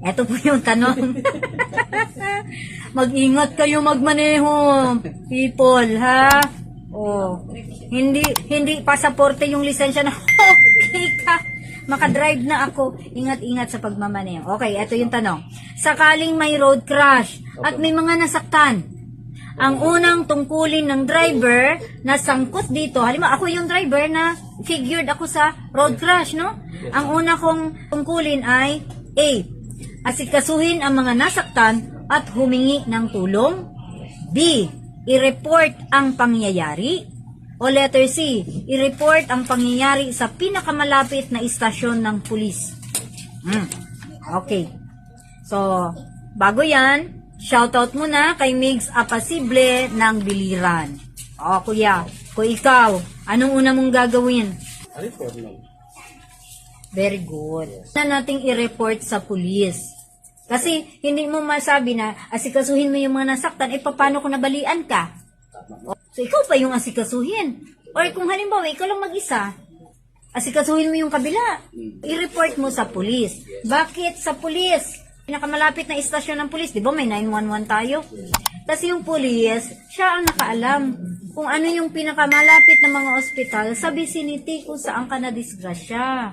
Eto po yung tanong. Mag-ingat kayo magmaneho, people, ha? Oh, hindi pasaporte yung lisensya na okay ka. Makadrive na ako. Ingat-ingat sa pagmamaneho. Okay, eto yung tanong. Sakaling may road crash at may mga nasaktan, ang unang tungkulin ng driver na sangkot dito, halimbawa ako yung driver na figured ako sa road crash, no? Ang una kong tungkulin ay A. Asikasuhin ang mga nasaktan at humingi ng tulong. B. I-report ang pangyayari. O letter C. I-report ang pangyayari sa pinakamalapit na istasyon ng pulis. Okay. So, bago yan, shoutout muna kay Migs Apasible ng Biliran. O, kuya, kung ikaw, anong una mong gagawin? Very good. Na nating i-report sa pulis. Kasi hindi mo masabi na asikasuhin mo yung mga nasaktan, paano kung nabalian ka? So, ikaw pa yung asikasuhin. Or kung halimbawa, ikaw lang mag-isa, asikasuhin mo yung kabila. I-report mo sa pulis. Bakit sa pulis? Pinakamalapit na istasyon ng pulis, di ba may 911 tayo? Kasi yung pulis, siya ang nakaalam kung ano yung pinakamalapit na mga ospital sa vicinity kung saan ka na disgrasya.